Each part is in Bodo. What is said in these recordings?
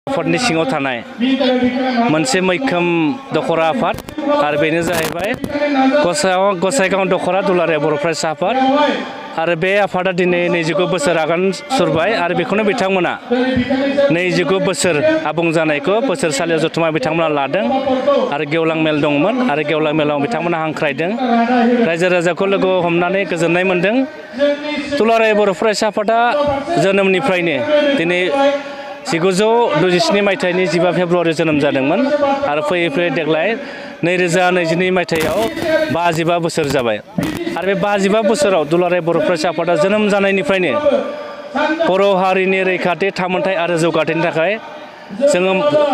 आफादनि सिङाव थानाय मोनसे मैखोम दखरा आफाद आरो बेनो जाहैबाय गसाइगाव दखरा दुलाराय बर' फरायसा आफाद आरो बे आफादा दिनै 29 बोसोर आगान सुरबाय आरो बेखौनो बिथांमोना 29 बोसोर आबुं जानायखौ बोसोरसालियाव जथुमा बिथांमोना लादों आरो गेवलां मेल दंमोन आरो गेवलां मेलाव बिथांमोना हांख्रायदों रायजो राजाखौ लोगो हमनानै गोजोननाय मोन्दों। दुलाराय बर' फरायसा आफादा जोनोमनिफ्रायनो दिनै 1967 मायथाइनि 15 फेब्रुवारि जोनोम जादोंमोन आरो फैयै फैयै देग्लाय 2022 मायथाइयाव 55 बोसोर जाबाय आरो बे 55 बोसोराव दुलाराय बर' फरायसा आफादा जोनोम जानायनिफ्रायनो बर' हारिनि रैखाथि थामोनथाय आरो जौगाथायनि थाखाय जोङो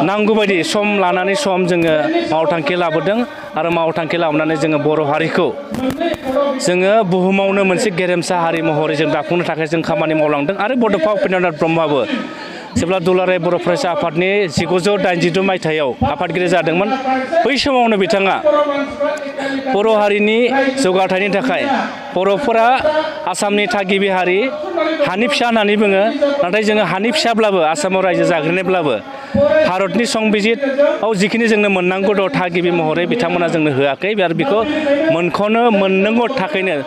नांगौबायदि सम लानानै सम जोङो मावथांखि लाबोदों आरो मावथांखि लाबोनानै जोङो बर' हारिखौ जोङो बुहुमावनो मोनसे गेरेमसा हारि महरै जों दाफुंनो थाखाय जों खामानि मावलांदों आरो बड'फा उपेन्द्रनाथ ब्रह्मआबो जेब्ला दुलाराय बर' फरायसा आफादनि 1986 मायथाइयाव आफादगिरि जादोंमोन बै समावनो बिथाङा बर' हारिनि जौगाथायनि थाखाय बर'फोरा आसामनि थागिबि हारि हानि फिसा होननानै बुङो नाथाय जोङो हानि फिसाब्लाबो आसामाव रायजो जाग्रोनायब्लाबो भारतनि संबिजितआव जिखिनि जोंनो मोननांगौ दं थागिबि महरै बिथांमोना जोंनो होआखै आरो बेखौ मोननांगौ थाखायनो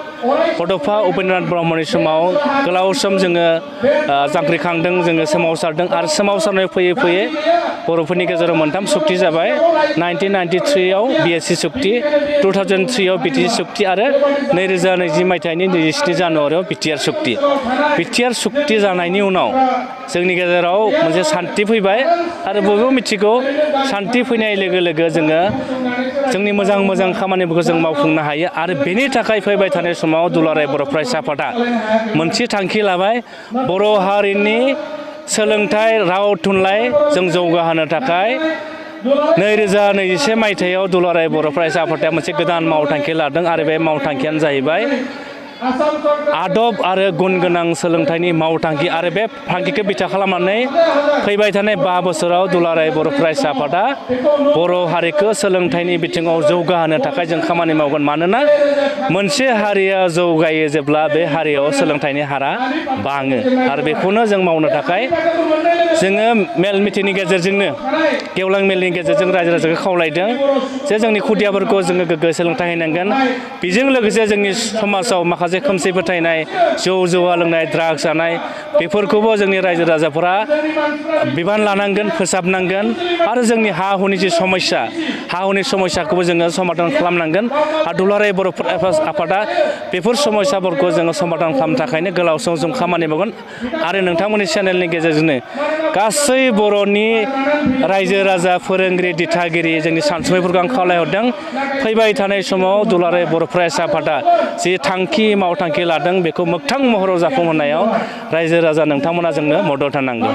बड'फा उपेन्द्रनाथ ब्रह्मनि समाव गोलाव सम जोङो जांख्रिखांदों जोङो सोमावसारदों आरो सोमावसारनाय फैयै फैयै बर'फोरनि गेजेराव मोनथाम सुक्ति जाबाय 1993आव बिएसि सुक्ति 2003आव बिटिसि सुक्ति आरो 2020 मायथाइनि 27 जानुवारियाव बिटिआर सुक्ति बिटिआर सुक्ति जानायनि उनाव जोंनि गेजेराव मोनसे सान्थि फैबाय आरो बयबो मिथिगौ सान्थि फैनाय लोगो लोगो जोङो जोंनि मोजां खामानिफोरखौ जों मावफुंनो हायो आरो बेनि थाखाय फैबाय थानाय समाव दुलाराय बर' फरायसा आफादा मोनसे थांखि लाबाय बर' हारिनि सोलोंथाइ राव थुनलाइ जों जौगाहोनो थाखाय 2021 मायथाइयाव दुलाराय बर' फरायसा आफादा मोनसे गोदान मावथांखि लादों आरो बे मावथांखियानो जाहैबाय आदब आरो गुन गोनां सोलोंथाइनि मावथांखि आरो बे थांखिखौ बिथा खालामनानै फैबाय थानाय 5 बोसोराव दुलाराय बर' फरायसा आफादा बर' हारिखौ सोलोंथाइनि बिथिङाव जौगाहोनो थाखाय जों खामानि मावगोन मानोना मोनसे हारिया जौगायो जेब्ला बे हारियाव सोलोंथाइनि हारा बाङो आरो बेखौनो जों मावनो थाखाय जोङो मेल मिटिंनि गेजेरजोंनो गेवलां मेलनि गेजेरजों रायजो राजाखौ खावलायदों जे जोंनि खुदियाफोरखौ जोङो गोग्गो सोलोंथाइ होनांगोन बेजों लोगोसे जोंनि समाजाव माखासे खोमसि फोथायनाय जौ जुवा लोंनाय ड्राग्स जानाय बेफोरखौबो जोंनि रायजो राजाफोरा बिबान लानांगोन फोसाबनांगोन आरो जोंनि हा हुनि जि समस्या हा हुनि समस्याखौबो जोङो समाधान खालामनांगोन आरो दुलाराय बर' आफादा बेफोर समस्याफोरखौ जोङो समाधान खालामनो थाखायनो गोलाव सम जों खामानि मावगोन आरो नोंथांमोननि चेनेलनि गेजेरजोंनो गासै बर'नि रायजो राजा फोरोंगिरि दिथागिरि जोंनि सानसुमैफोरखौ आं खावलायहरदों फैबाय थानाय समाव दुलाराय बर' फरायसा आफादा जि थांखि मावथांखि लादों बेखौ मोगथां महराव जाफुंहोनायाव रायजो राजा नोंथांमोना जोंनो मदद होनांगौ।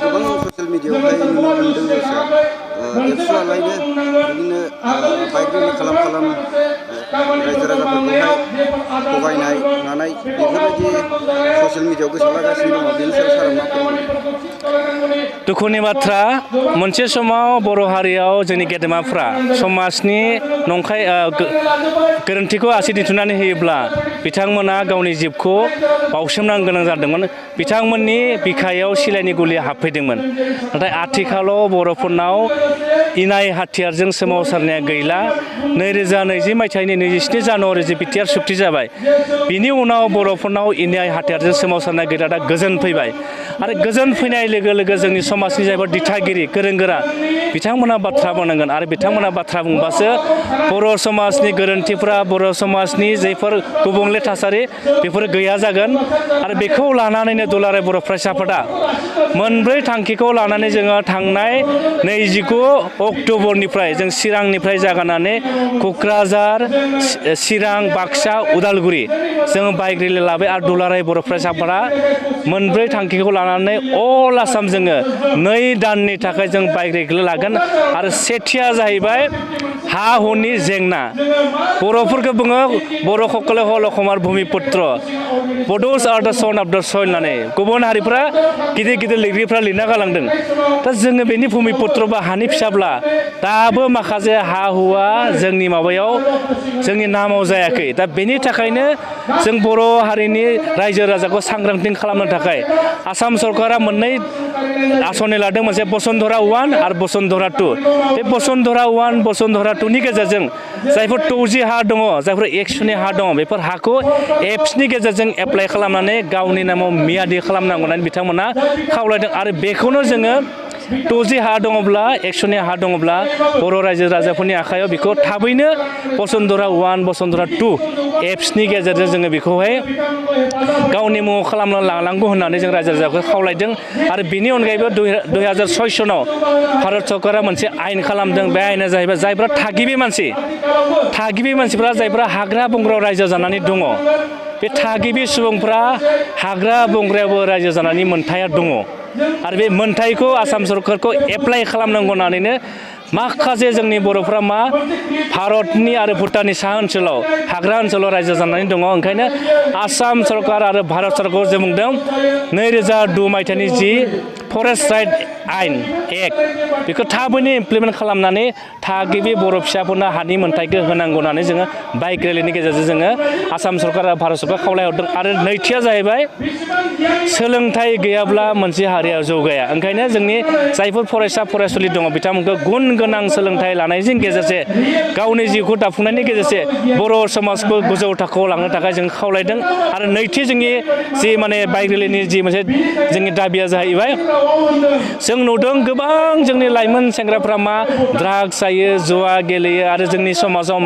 गोबां ससियेल मिडियाआवहाय नुनो मोन्दों एप्स लालायनो बिदिनो बाइक रेलि खालाम रायजो राजाफोरखौहाय थगायनाय मानाय बेफोरबायदि ससियेल मिडियाआव गोसारलागासिनो दङ बेनि सायाव सारा मा फोरमायो? दुखुनि बाथ्रा मोनसे समाव बर' हारियाव जोंनि गेदेमाफ्रा समाजनि नंखाय गोरोन्थिखौ आसि दिन्थिनानै होयोब्ला बिथांमोना गावनि जिबखौ बावसोमनांनो गोनां जादोंमोन बिथांमोननि बिखायाव सिलायनि गुलिया हाबफैदोंमोन नाथाय आथिखालाव बर'फोरनाव इनाय हाथियारजों सोमावसारनाया गैला 2020 मायथाइनि 27 जानुवारि जि बिटिआर सुक्ति जाबाय बिनि उनाव बर'फोरनाव इनाय हाथियारजों सोमावसारनाय गैला दा गोजोन फैबाय आरो गोजोन फैनाय लोगो लोगो जोंनि समाजनि जायफोर दिथागिरि गोरों गोरा बिथांमोना बाथ्रा बुंनांगोन आरो बिथांमोना बाथ्रा बुंबासो बर' समाजनि गोरोन्थिफ्रा बर' समाजनि जायफोर गुबुंले थासारि बेफोर गैया जागोन आरो बेखौ लानानैनो दुलाराय बर' फरायसा आफादा मोनब्रै थांखिखौ लानानै जोङो थांनाय 29 अक्ट'बरनिफ्राय जों चिरांनिफ्राय जागायनानै क'क्राझार चिरां बाक्सा उदालगुरि जोङो बाइक रेलि लाबाय आरो दुलाराय बर' फरायसा आफादा मोनब्रै थांखिखौ लानानै अल आसाम जोङो 2 दाननि थाखाय जों बाइक रेलि लागोन आरो सेथिया जाहैबाय हा हुनि जेंना बर'फोरखौ बुङो बर' सकले हल अखमार भुमिपुत्र बड'स आर दा सन अफ दा सयल होननानै गुबुन हारिफ्रा गिदिर गिदिर लिरगिरिफ्रा लिरना गालांदों दा जोङो बेनि भुमिपुत्र बा हानि फिसाब्ला दाबो माखासे हा हुआ जोंनि माबायाव जोंनि नामाव जायाखै दा बेनि थाखायनो जों बर' हारिनि रायजो राजाखौ सांग्रांथि खालामनो थाखाय आसाम सरकारा मोननै आसनि लादों मोनसे बसुन्धरा 1 आरो बसुन्धरा 2 बे बसुन्धरा 1 बसुन्धरा 2 नि गेजेरजों जायफोर 2G हा दङ जायफोर 100 हा दङ बेफोर हाखौ एप्सनि गेजेरजों एप्लाइ खालामनानै गावनि नामाव मियादि खालामनांगौ होननानै बिथांमोना खावलायदों आरो बेखौनो जोङो 2G हा दङब्ला 100 हा दङब्ला बर' रायजो राजाफोरनि आखायाव बेखौ थाबैनो बसुन्धरा 1 बसुन्धरा 2 एप्सनि गेजेरजों जोङो बेखौहाय गावनि मुङाव खालामना लानांगौ होननानै जों रायजो राजाखौ खावलायदों आरो बेनि अनगायैबो 2006 सनाव भारत सरकारा मोनसे आयेन खालामदों बे आयेना जाहैबाय जायफ्रा थागिबि मानसिफ्रा जायफ्रा हाग्रा बंग्रायाव रायजो जानानै दङ बे थागिबि सुबुंफ्रा हाग्रा बंग्रायावबो रायजो जानायनि मोन्थाया दङ आरो बे मोन्थायखौ आसाम सरकारखौ एप्लाइ खालामनांगौ होननानैनो माखासे जोंनि बर'फ्रा भारतनि आरो भुटाननि साहा ओनसोलाव हाग्रा ओनसोलाव रायजो जानानै दङ ओंखायनो आसाम सरकार आरो भारत सरकारखौ जों बुंदों 2002 मायथाइनि जि फरेस्ट राइट आयेन एक्ट बेखौ थाबैनो इमप्लिमेन्ट खालामनानै थागिबि बर' फिसाफोरनो हानि मोन्थायखौ होनांगौ होननानै जोङो बाइक रेलिनि गेजेरजों जोङो आसाम सरकार आरो भारत सरकार खावलायहरदों आरो नैथिया जाहैबाय सोलोंथाइ गैयाब्ला मोनसे हारिया जौगाया ओंखायनो जोंनि जायफोर फरायसा फरायसुलि दङ बिथांमोनखौ गुन गोनां सोलोंथाइ लानायजों गेजेरजों गावनि जिउखौ दाफुंनायनि गेजेरजों बर' समाजखौ गोजौ थाखोआव लांनो थाखाय जों खावलायदों आरो नैथि जोंनि जि बाइक रेलिनि जि मोनसे जोंनि दाबिया जाहैबाय जों नुदों गोबां जोंनि लाइमोन सेंग्राफ्रा ड्राग्स जायो जुवा गेलेयो आरो जोंनि समाजाव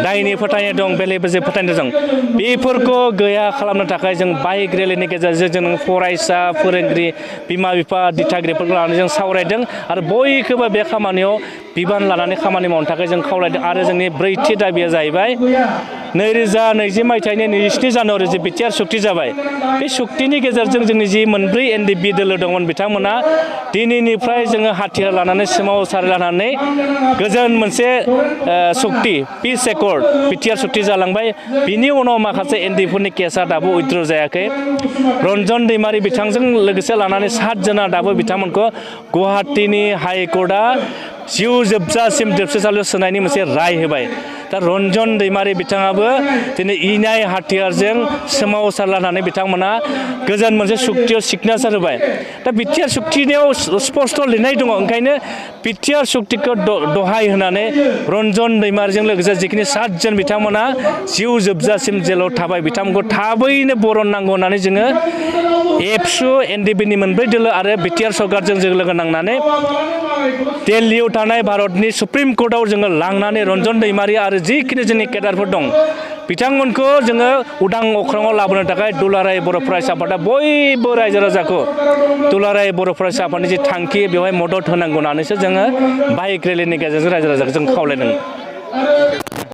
दायनि फोथायनाय दं बेले बेजे फोथायनाय दं बेफोरखौ गैया खालामनो थाखाय जों बाइक रेलिनि गेजेरजों जों फरायसा फोरोंगिरि बिमा बिफा दिथागिरिफोरखौ लानानै जों सावरायदों आरो बयखौबो बे खामानियाव बिबान लानानै खामानि मावनो थाखाय जों खावलायदों आरो जोंनि ब्रैथि दाबिया जाहैबाय 2020 मायथाइनि 27 जानुवारि जि बिटिआर सुक्ति जाबाय बे सुक्तिनि गेजेरजों जोंनि जि मोनब्रै एनडिपि दोलो दंमोन बिथांमोना दिनैनिफ्राय जोङो हाथियार लानानै सोमावसार लानानै गोजोन मोनसे सुक्ति पिस एकर्ड बिटिआर सुक्ति जालांबाय बिनि उनाव माखासे एनडिपिफोरनि केसा दाबो उइथ्र जायाखै रन्जन दैमारि बिथांजों लोगोसे लानानै 7 जना दाबो बिथांमोनखौ गुवाहाटीनि हाइकर्टआ जिउ जोबजासिम जोबसासालियाव सोनायनि मोनसे राय होबाय दा रन्जन दैमारि बिथाङाबो दिनै इनाय हाथियारजों सोमावसार लानानै बिथांमोना गोजोन मोनसे सुक्तियाव सिगनेसार होबाय दा बिटिआर सुक्तियाव स्पष्ट लिरनाय दङ ओंखायनो बिटिआर सुक्तिखौ दहाय होनानै रन्जन दैमारिजों लोगोसे जिखिनि 7 जन बिथांमोना जिउ जोबजासिम जेलाव थाबाय बिथांमोनखौ थाबैनो बरन नांगौ होननानै जोङो एबसु एनडिपिनि मोनब्रै दोलो आरो बिटिआर सरकारजों जों लोगो नांनानै दिल्लीयाव थानाय भारतनि सुप्रिम कर्टआव जोङो लांनानै रन्जन दैमारि आरो जिखिनि जोंनि केडारफोर दं बिथांमोनखौ जोङो उदां अख्राङाव लाबोनो थाखाय दुलाराय बर' फरायसा आफादा बयबो रायजो राजाखौ दुलाराय बर' फरायसा आफादनि जि थांखि बेवहाय मदद होनांगौ होननानैसो जोङो बाइक रेलिनि गेजेरजों रायजो राजाखौ जों खावलायदों।